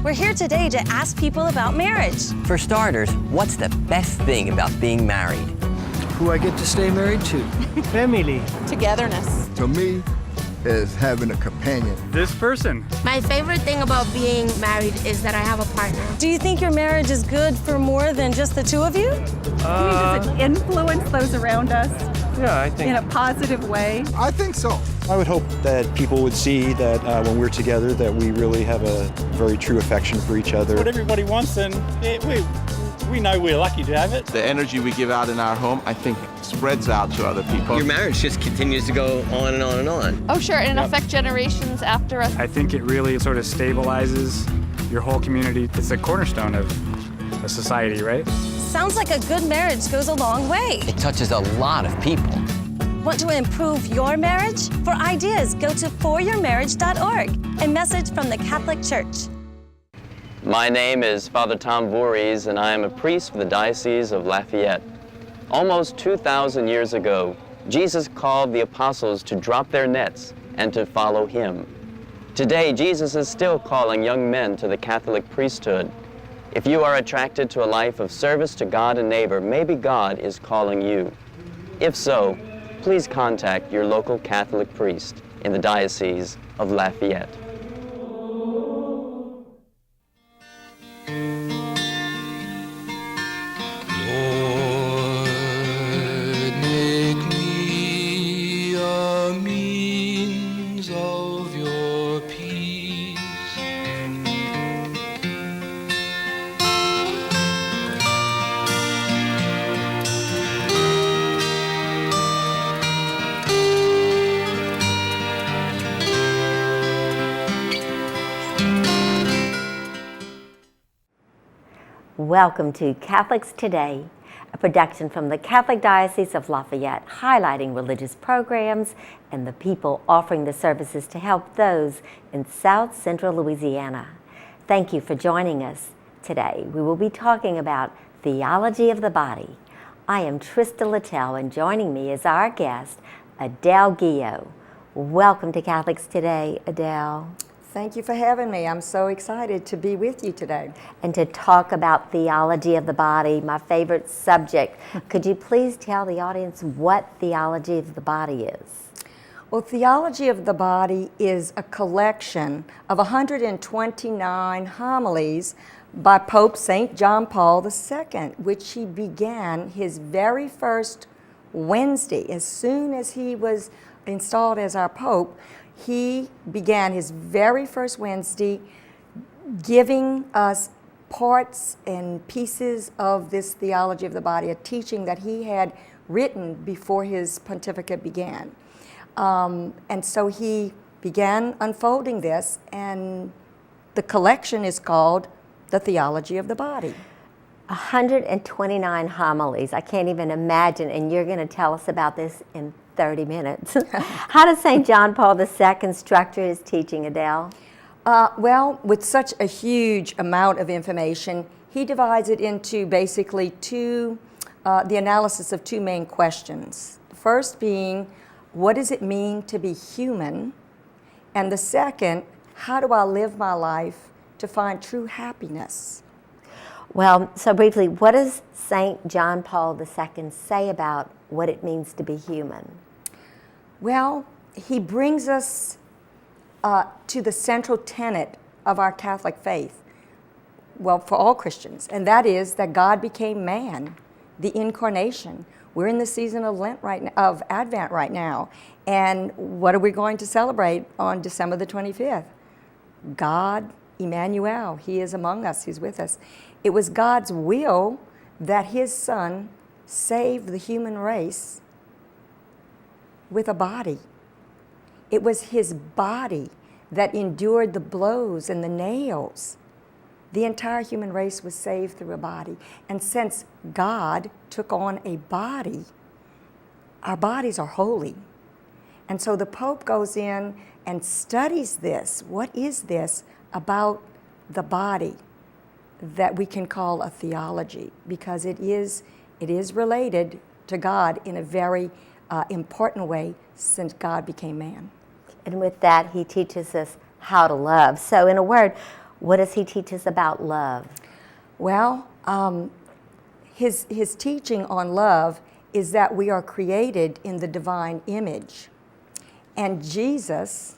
We're here today to ask people about marriage. For starters, what's the best thing about being married? Who I get to stay married to. Family. Togetherness. To me, is having a companion. This person. My favorite thing about being married is that I have a partner. Do you think your marriage is good for more than just the two of you? Does it influence those around us Yeah, I think. in a positive way? I think so. I would hope that people would see that when we're together that we really have a very true affection for each other. What everybody wants, and we know we're lucky to have it. The energy we give out in our home, I think, spreads out to other people. Your marriage just continues to go on and on and on. Oh, sure, and affect generations after us. I think it really sort of stabilizes your whole community. It's a cornerstone of a society, right? Sounds like a good marriage goes a long way. It touches a lot of people. Want to improve your marriage? For ideas, go to foryourmarriage.org. A message from the Catholic Church. My name is Father Tom Voorhees, and I am a priest for the Diocese of Lafayette. Almost 2,000 years ago, Jesus called the apostles to drop their nets and to follow him. Today, Jesus is still calling young men to the Catholic priesthood. If you are attracted to a life of service to God and neighbor, maybe God is calling you. If so, please contact your local Catholic priest in the Diocese of Lafayette. Welcome to Catholics Today, a production from the Catholic Diocese of Lafayette, highlighting religious programs and the people offering the services to help those in South Central Louisiana. Thank you for joining us today. We will be talking about theology of the body. I am Trista Littell, and joining me is our guest, Adele Guillot. Welcome to Catholics Today, Adele. Thank you for having me. I'm so excited to be with you today. And to talk about theology of the body, my favorite subject. Could you please tell the audience what theology of the body is? Well, theology of the body is a collection of 129 homilies by Pope St. John Paul II, which he began his very first Wednesday. As soon as he was installed as our Pope, he began his very first Wednesday giving us parts and pieces of this theology of the body, a teaching that he had written before his pontificate began. And so he began unfolding this, and the collection is called The Theology of the Body. 129 homilies. I can't even imagine, and you're going to tell us about this in 30 minutes. How does St. John Paul II structure his teaching, Adele? Well, with such a huge amount of information, he divides it into basically the analysis of two main questions. The first being, what does it mean to be human? And the second, how do I live my life to find true happiness? Well, so briefly, what does St. John Paul II say about what it means to be human? Well, he brings us to the central tenet of our Catholic faith, well, for all Christians, and that is that God became man, the incarnation. We're in the season of Lent of Advent right now, and what are we going to celebrate on December the 25th? God, Emmanuel, he is among us, he's with us. It was God's will that his Son saved the human race with a body. It was his body that endured the blows and the nails. The entire human race was saved through a body. And since God took on a body, our bodies are holy. And so the Pope goes in and studies this. What is this about the body that we can call a theology? Because it is related to God in a very important way since God became man. And with that, he teaches us how to love. So in a word, What does he teach us about love? Well, his teaching on love is that we are created in the divine image. And Jesus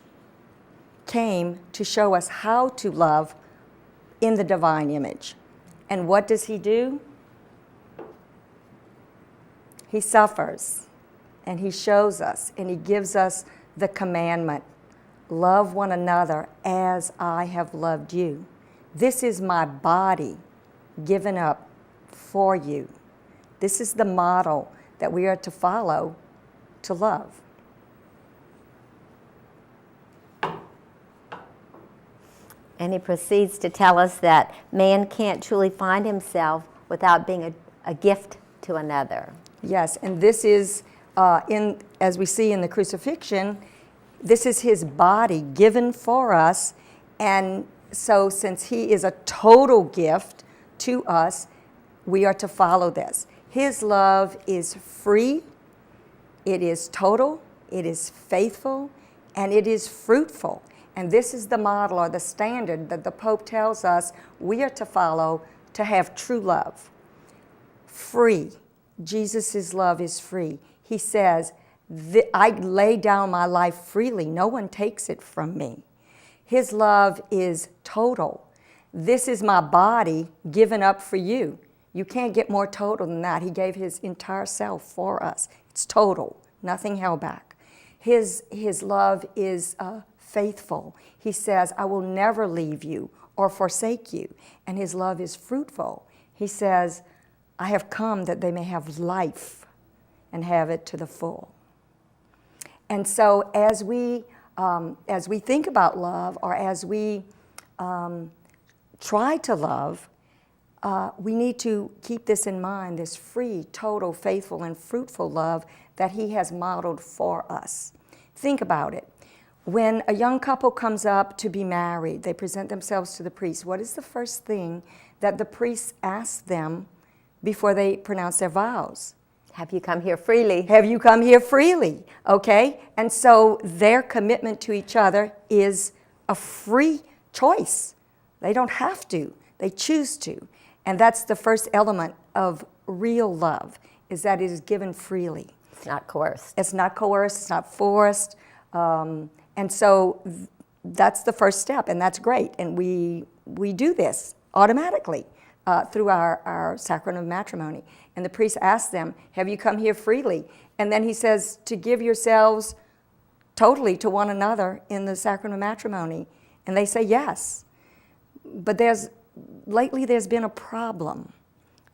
came to show us how to love in the divine image. And what does he do? He suffers, and he shows us, and he gives us the commandment, love one another as I have loved you. This is my body given up for you. This is the model that we are to follow to love. And he proceeds to tell us that man can't truly find himself without being a gift to another. Yes, and this is, as we see in the crucifixion, this is his body given for us. And so since he is a total gift to us, we are to follow this. His love is free, it is total, it is faithful, and it is fruitful. And this is the model or the standard that the Pope tells us we are to follow to have true love. Free. Jesus' love is free. He says, I lay down my life freely. No one takes it from me. His love is total. This is my body given up for you. You can't get more total than that. He gave his entire self for us. It's total, nothing held back. His love is faithful. He says, I will never leave you or forsake you. And his love is fruitful. He says, I have come that they may have life and have it to the full. And so as we think about love, or as we try to love, we need to keep this in mind, this free, total, faithful, and fruitful love that he has modeled for us. Think about it. When a young couple comes up to be married, they present themselves to the priest. What is the first thing that the priest asks them before they pronounce their vows? Have you come here freely? Have you come here freely? Okay? And so their commitment to each other is a free choice. They don't have to. They choose to. And that's the first element of real love, is that it is given freely. It's not coerced. It's not coerced. It's not forced. And so that's the first step, and that's great. And we do this automatically through our sacrament of matrimony. And the priest asks them, have you come here freely? And then he says, to give yourselves totally to one another in the sacrament of matrimony. And they say yes. But lately there's been a problem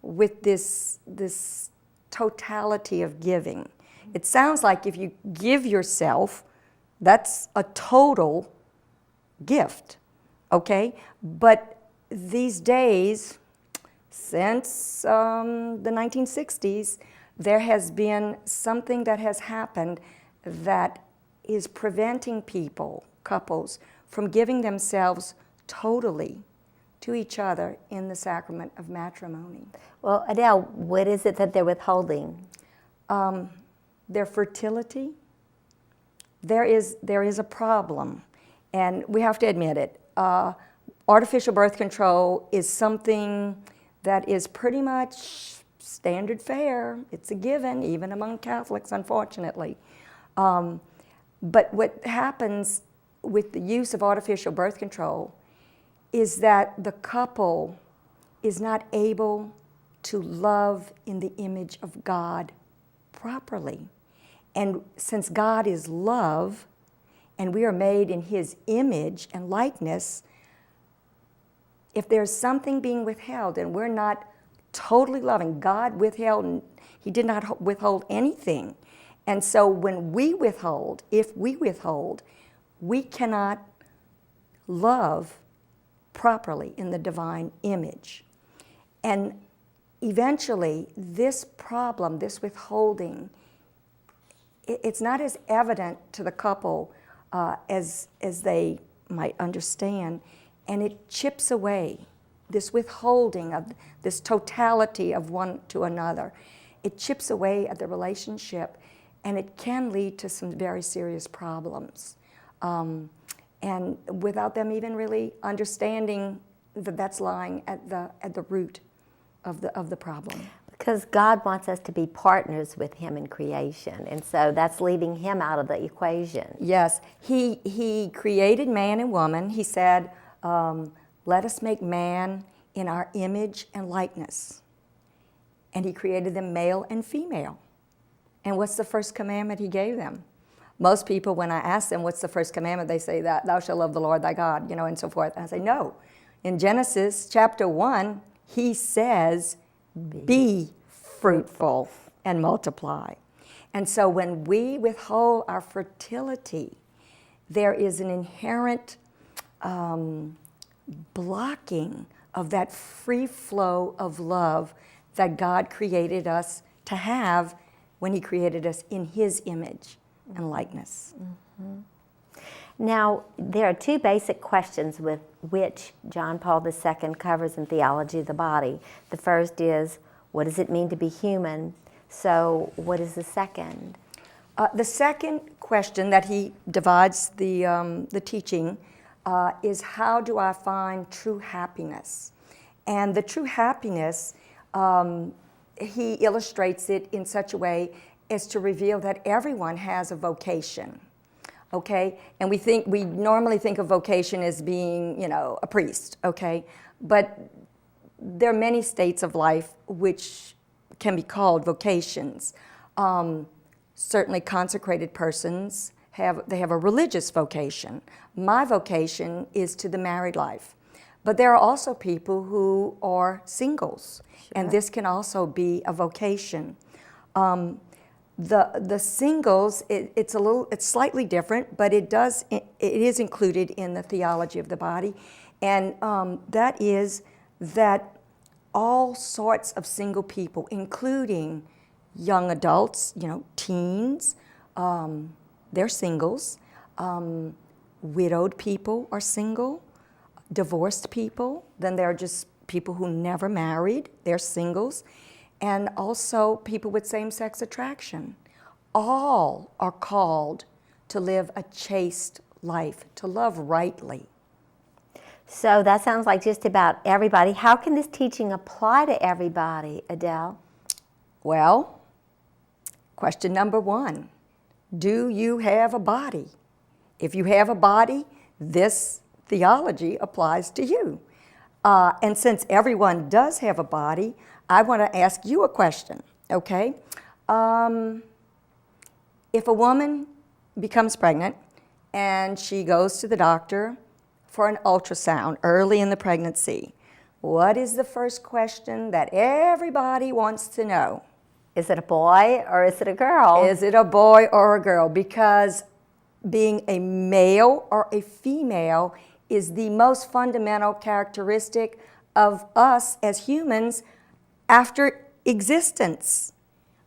with this totality of giving. It sounds like if you give yourself, that's a total gift, okay? But these days, since the 1960s, there has been something that has happened that is preventing people, couples, from giving themselves totally to each other in the sacrament of matrimony. Well, Adele, what is it that they're withholding? Their fertility. There is a problem, and we have to admit it. Artificial birth control is something that is pretty much standard fare. It's a given, even among Catholics, unfortunately. But what happens with the use of artificial birth control is that the couple is not able to love in the image of God properly. And since God is love, and we are made in his image and likeness, if there's something being withheld and we're not totally loving, God withheld, he did not withhold anything. And so when we withhold, if we withhold, we cannot love properly in the divine image. And eventually, this problem, this withholding, it's not as evident to the couple as they might understand, and it chips away this withholding of this totality of one to another. It chips away at the relationship, and it can lead to some very serious problems. and without them even really understanding that that's lying at the root of the problem. Because God wants us to be partners with Him in creation, and so that's leaving Him out of the equation. Yes, He created man and woman. He said, let us make man in our image and likeness. And He created them male and female. And what's the first commandment He gave them? Most people, when I ask them what's the first commandment, they say that thou shalt love the Lord thy God, and so forth. And I say, no. In Genesis chapter 1, He says, be fruitful and multiply. And so when we withhold our fertility, there is an inherent blocking of that free flow of love that God created us to have when He created us in His image and likeness. Mm-hmm. Now, there are two basic questions with which John Paul II covers in Theology of the Body. The first is, what does it mean to be human? So what is the second? The second question that he divides the teaching is, how do I find true happiness? And the true happiness, he illustrates it in such a way as to reveal that everyone has a vocation. Okay, and we normally think of vocation as being, a priest. Okay, but there are many states of life which can be called vocations. Certainly, consecrated persons have a religious vocation. My vocation is to the married life, but there are also people who are singles, and this can also be a vocation. The singles, it's slightly different, but it is included in the Theology of the Body, and that is that all sorts of single people, including young adults, teens, they're singles. Widowed people are single. Divorced people, then there are just people who never married, they're singles. And also people with same-sex attraction. All are called to live a chaste life, to love rightly. So that sounds like just about everybody. How can this teaching apply to everybody, Adele? Well, question number 1, do you have a body? If you have a body, this theology applies to you. And since everyone does have a body, I want to ask you a question, okay? If a woman becomes pregnant and she goes to the doctor for an ultrasound early in the pregnancy, what is the first question that everybody wants to know? Is it a boy or is it a girl? Is it a boy or a girl? Because being a male or a female is the most fundamental characteristic of us as humans after existence.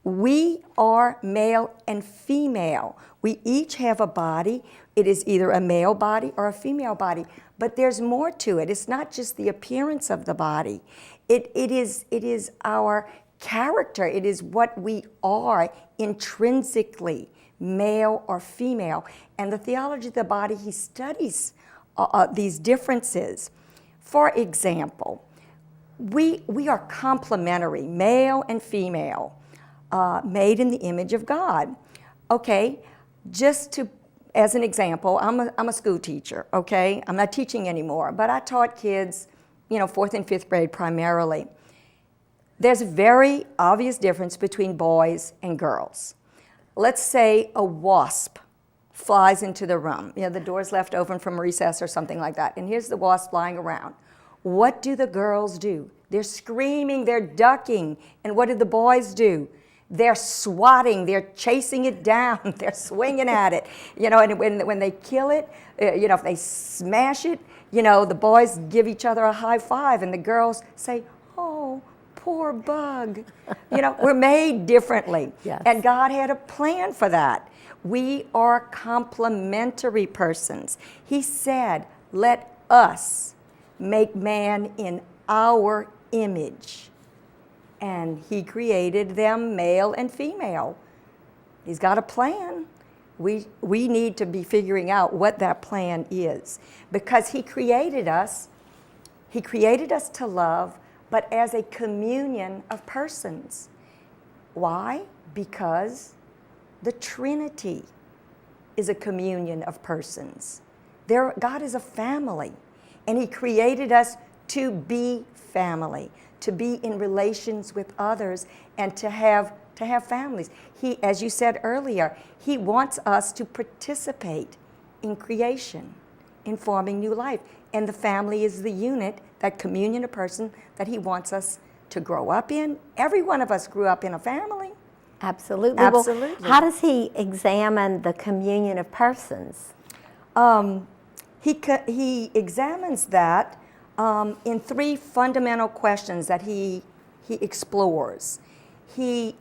We are male and female. We each have a body. It is either a male body or a female body. But there's more to it. It's not just the appearance of the body. It is our character. It is what we are intrinsically, male or female. And the Theology of the Body, he studies these differences. For example, we are complementary, male and female, made in the image of God. Okay, as an example, I'm a school teacher, okay? I'm not teaching anymore, but I taught kids, 4th and 5th grade primarily. There's a very obvious difference between boys and girls. Let's say a wasp flies into the room. The door's left open from recess or something like that, and here's the wasp flying around. What do the girls do? They're screaming, they're ducking, and what do the boys do? They're swatting, they're chasing it down, they're swinging at it. And when they kill it, if they smash it, the boys give each other a high five, and the girls say, oh, poor bug. We're made differently. Yes. And God had a plan for that. We are complementary persons. He said, let us make man in our image. And he created them male and female. He's got a plan. We need to be figuring out what that plan is, because He created us to love, but as a communion of persons. Why? Because the Trinity is a communion of persons. God is a family, and He created us to be family, to be in relations with others, and to have families. He, as you said earlier, He wants us to participate in creation, in forming new life. And the family is the unit, that communion of person that He wants us to grow up in. Every one of us grew up in a family. Absolutely. Absolutely. Well, how does He examine the communion of persons? He examines that in three fundamental questions that he explores. He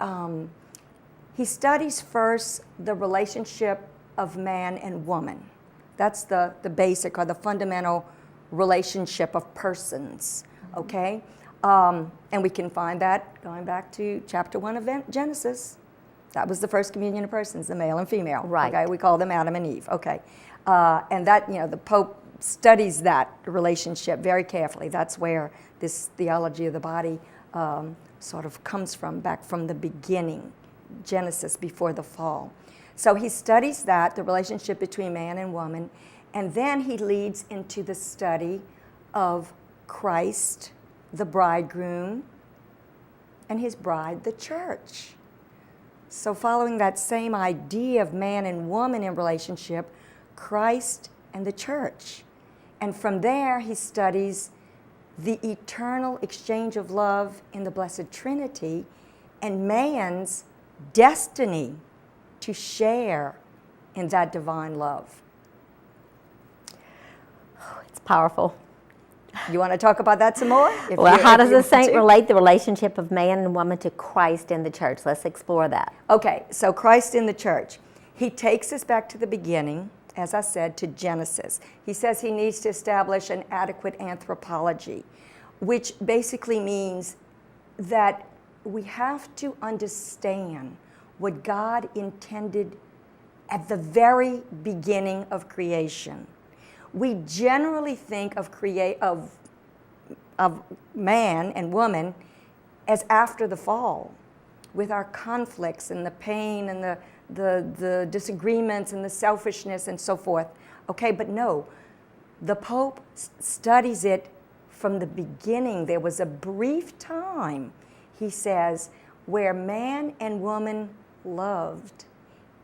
studies first the relationship of man and woman. That's the basic or the fundamental relationship of persons, okay? And we can find that going back to chapter 1 of Genesis. That was the first communion of persons, the male and female. Right. Okay, we call them Adam and Eve. Okay. And that, the Pope studies that relationship very carefully. That's where this theology of the body sort of comes from, back from the beginning, Genesis, before the fall. So he studies that, the relationship between man and woman, and then he leads into the study of Christ, the bridegroom, and His bride, the church. So following that same idea of man and woman in relationship, Christ and the church. And from there, he studies the eternal exchange of love in the Blessed Trinity and man's destiny to share in that divine love. Oh, it's powerful. You want to talk about that some more? Well, how does the saint relate the relationship of man and woman to Christ and the church? Let's explore that. Okay, so Christ in the church. He takes us back to the beginning, as I said, to Genesis. He says he needs to establish an adequate anthropology, which basically means that we have to understand what God intended at the very beginning of creation. We generally think of man and woman as after the fall, with our conflicts and the pain and the disagreements and the selfishness and so forth. Okay, but no, the Pope studies it from the beginning. There was a brief time, he says, where man and woman loved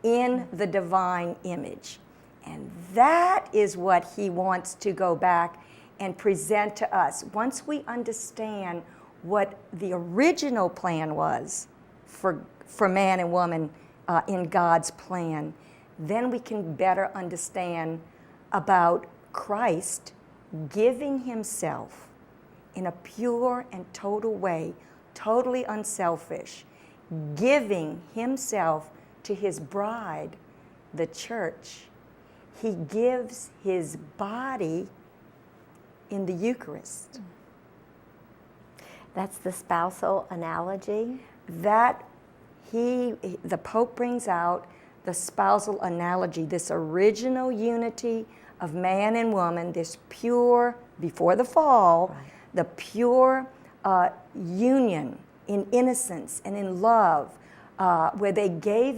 in the divine image. And that is what he wants to go back and present to us. Once we understand what the original plan was for man and woman in God's plan, then we can better understand about Christ giving himself in a pure and total way, totally unselfish, giving himself to his bride, the church. He gives his body in the Eucharist. That's the spousal analogy? That the Pope brings out the spousal analogy, this original unity of man and woman, this pure, before the fall, right, the pure union in innocence and in love, where they gave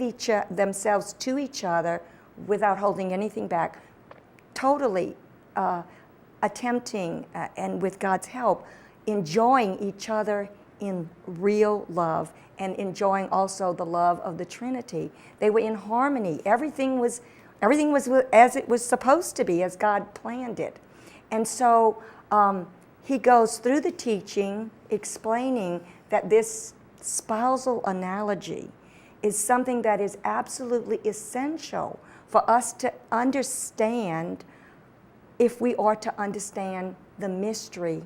themselves to each other without holding anything back, totally attempting, and with God's help, enjoying each other in real love and enjoying also the love of the Trinity. They were in harmony. Everything was as it was supposed to be, as God planned it. And so he goes through the teaching explaining that this spousal analogy is something that is absolutely essential for us to understand if we are to understand the mystery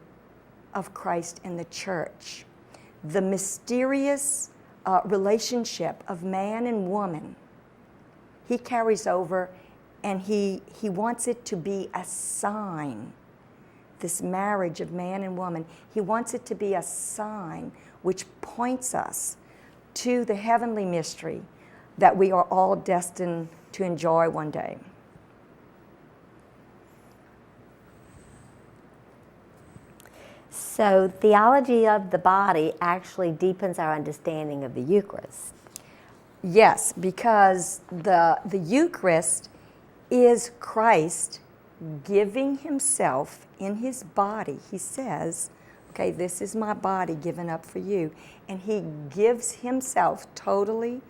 of Christ in the church. The mysterious relationship of man and woman, he carries over, and he wants it to be a sign. This marriage of man and woman, he wants it to be a sign which points us to the heavenly mystery that we are all destined to enjoy one day. So theology of the body actually deepens our understanding of the Eucharist. Yes, because the Eucharist is Christ giving himself in his body. He says, okay, this is my body given up for you. And he gives himself totally,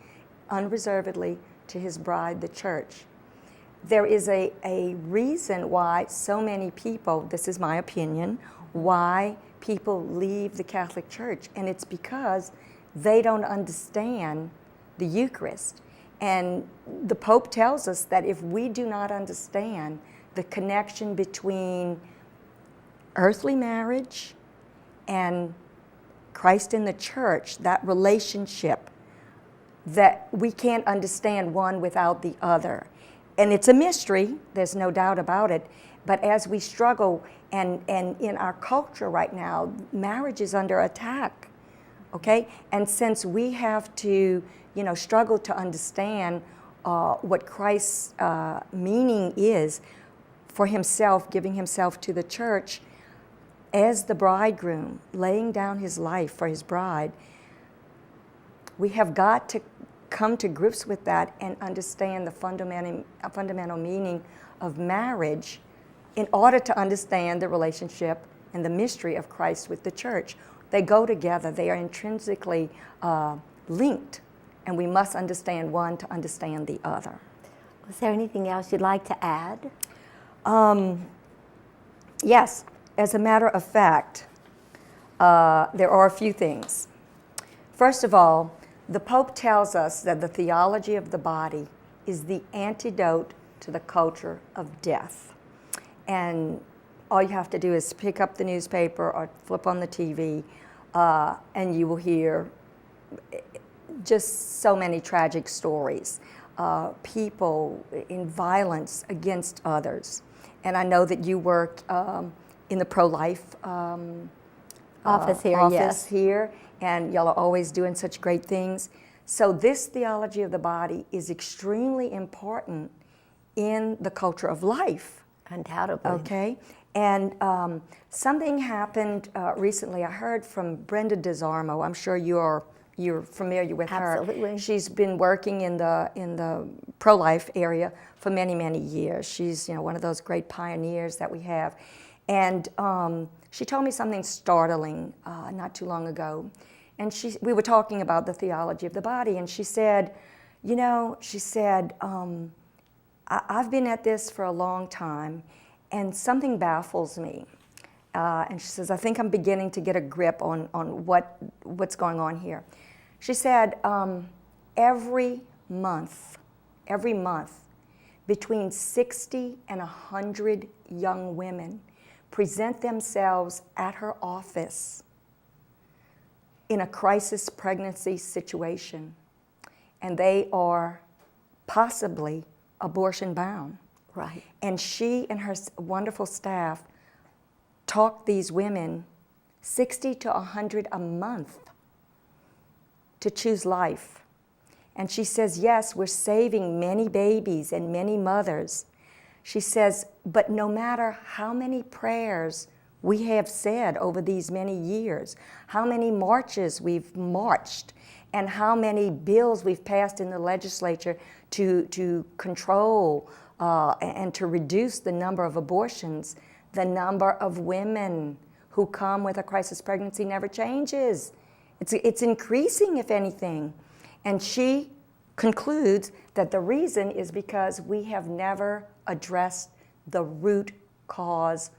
unreservedly to his bride, the church. There is a reason why so many people, this is my opinion, why people leave the Catholic Church, and it's because they don't understand the Eucharist. And the Pope tells us that if we do not understand the connection between earthly marriage and Christ in the church, that relationship, that we can't understand one without the other. And it's a mystery, there's no doubt about it, but as we struggle, and in our culture right now, marriage is under attack, okay? And since we have to, struggle to understand what Christ's meaning is for himself, giving himself to the church as the bridegroom, laying down his life for his bride, we have got to come to grips with that and understand the fundamental meaning of marriage in order to understand the relationship and the mystery of Christ with the church. They go together. They are intrinsically linked, and we must understand one to understand the other. Was there anything else you'd like to add? Yes, as a matter of fact, there are a few things. First of all, the Pope tells us that the theology of the body is the antidote to the culture of death. And all you have to do is pick up the newspaper or flip on the TV, and you will hear just so many tragic stories. People in violence against others. And I know that you work in the pro-life office here, yes. here, and y'all are always doing such great things. So this theology of the body is extremely important in the culture of life. Undoubtedly. Okay, and something happened recently. I heard from Brenda DeZarmo. I'm sure you're familiar with her. Absolutely. She's been working in the pro-life area for many, many years. She's one of those great pioneers that we have, and she told me something startling not too long ago. And we were talking about the theology of the body, and she said, I've been at this for a long time, and something baffles me. And she says, I think I'm beginning to get a grip on what's going on here. She said, every month, between 60 and 100 young women present themselves at her office in a crisis pregnancy situation, and they are possibly abortion bound. Right. And she and her wonderful staff talk these women 60 to 100 a month to choose life. And she says, yes, we're saving many babies and many mothers. She says, but no matter how many prayers we have said over these many years, how many marches we've marched, and how many bills we've passed in the legislature to control and to reduce the number of abortions, the number of women who come with a crisis pregnancy never changes. It's increasing, if anything. And she concludes that the reason is because we have never addressed the root cause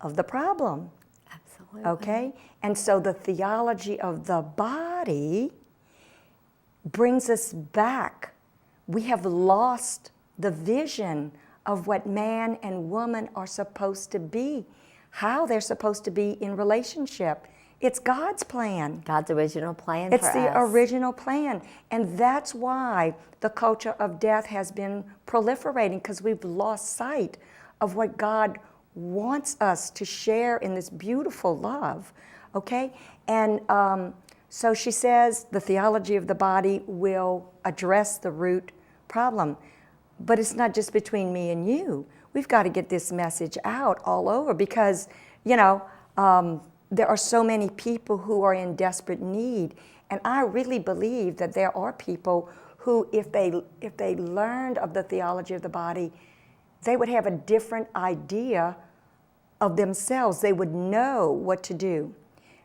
of the problem. Absolutely. Okay? And so the theology of the body brings us back. We have lost the vision of what man and woman are supposed to be, how they're supposed to be in relationship. It's God's plan. God's original plan for us. It's the original plan. And that's why the culture of death has been proliferating, because we've lost sight of what God wants us to share in this beautiful love, okay? And So she says the theology of the body will address the root problem. But it's not just between me and you. We've got to get this message out all over because, you know, there are so many people who are in desperate need. And I really believe that there are people who, if they learned of the theology of the body, they would have a different idea of themselves. They would know what to do.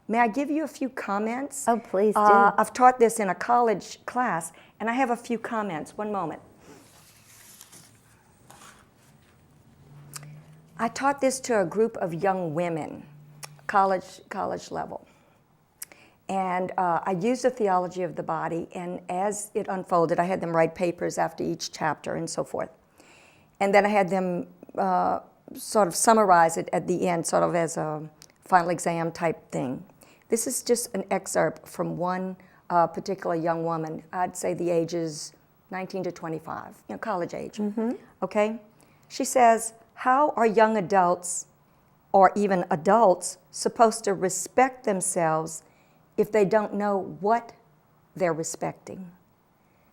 May I give you a few comments? Oh, please do. I've taught this in a college class, and I have a few comments. One moment. I taught this to a group of young women, college level. And I used the theology of the body, and as it unfolded, I had them write papers after each chapter and so forth. And then I had them sort of summarize it at the end, sort of as a final exam type thing. This is just an excerpt from one particular young woman. I'd say the ages 19 to 25, you know, college age. Okay? She says, how are young adults or even adults supposed to respect themselves if they don't know what they're respecting?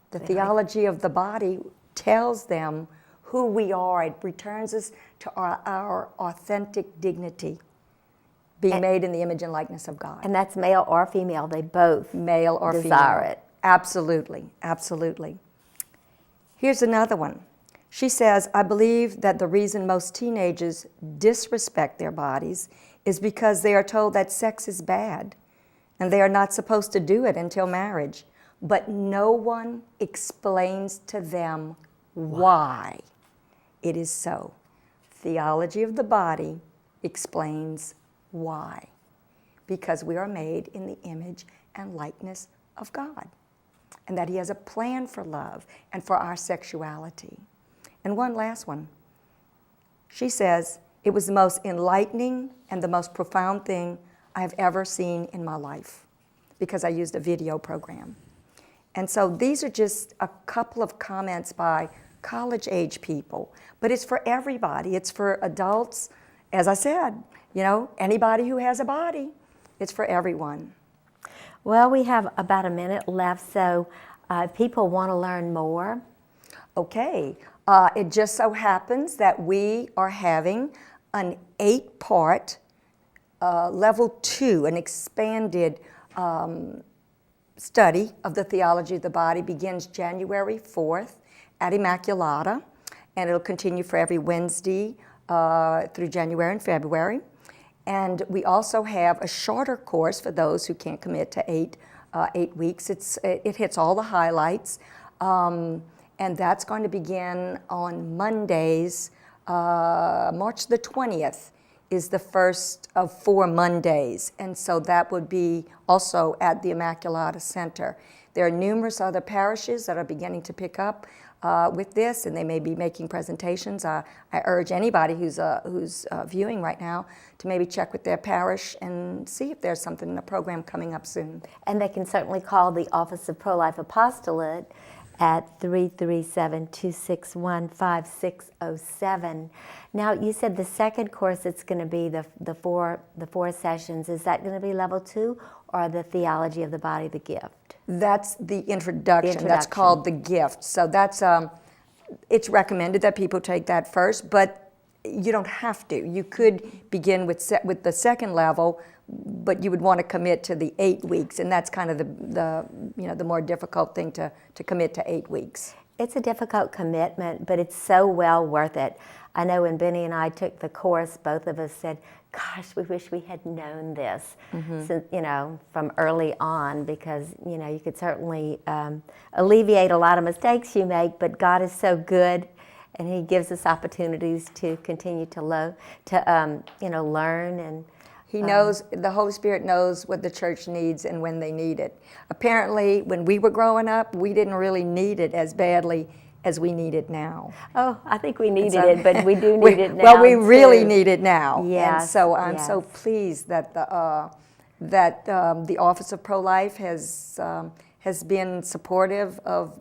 The theology of the body tells them who we are. It returns us to our authentic dignity, being made in the image and likeness of God. And that's male or female. They both male or desire female. it. Absolutely, absolutely. Here's another one. She says, I believe that the reason most teenagers disrespect their bodies is because they are told that sex is bad and they are not supposed to do it until marriage. But no one explains to them why it is so. Theology of the body explains why. Because we are made in the image and likeness of God, and that He has a plan for love and for our sexuality. And one last one. She says, it was the most enlightening and the most profound thing I have ever seen in my life, because I used a video program. And so these are just a couple of comments by college-age people, but it's for everybody. It's for adults, as I said, you know, anybody who has a body. It's for everyone. Well, we have about a minute left, so if people want to learn more. Okay. It just so happens that we are having an 8-part level 2, an expanded study of the theology of the body. Begins January 4th at Immaculata, and it'll continue for every Wednesday through January and February. And we also have a shorter course for those who can't commit to 8 weeks. It hits all the highlights. And that's going to begin on Mondays. March the 20th is the first of 4 Mondays. And so that would be also at the Immaculata Center. There are numerous other parishes that are beginning to pick up with this, and they may be making presentations. I urge anybody who's viewing right now to maybe check with their parish and see if there's something in the program coming up soon. And they can certainly call the Office of Pro-Life Apostolate at 337-261-5607. Now, you said the second course, it's going to be the four sessions. Is that going to be level 2, or the theology of the body, the gift? That's the introduction. That's called the gift. So that's it's recommended that people take that first, but you don't have to. You could begin with the second level, but you would want to commit to the 8 weeks, and that's kind of the more difficult thing to commit to 8 weeks. It's a difficult commitment, but it's so well worth it. I know when Benny and I took the course, both of us said, gosh, we wish we had known this, since, from early on, because, you could certainly alleviate a lot of mistakes you make, but God is so good, and He gives us opportunities to continue to learn and He knows, the Holy Spirit knows what the church needs and when they need it. Apparently, when we were growing up, we didn't really need it as badly as we need it now. Oh, I think we needed it, but we do need it now. Well, we really need it now. Yes, and so I'm so pleased that the Office of Pro-Life has has been supportive of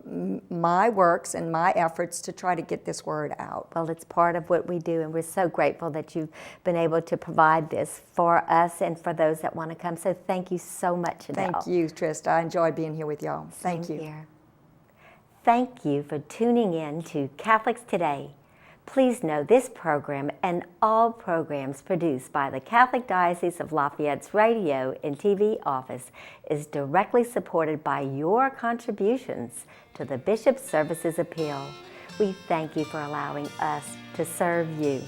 my works and my efforts to try to get this word out. Well, it's part of what we do, and we're so grateful that you've been able to provide this for us and for those that want to come. So thank you so much, Adele. Thank you, Trista. I enjoy being here with y'all. Thank you. Here. Thank you for tuning in to Catholics Today. Please know this program and all programs produced by the Catholic Diocese of Lafayette's radio and TV office is directly supported by your contributions to the Bishop's Services Appeal. We thank you for allowing us to serve you.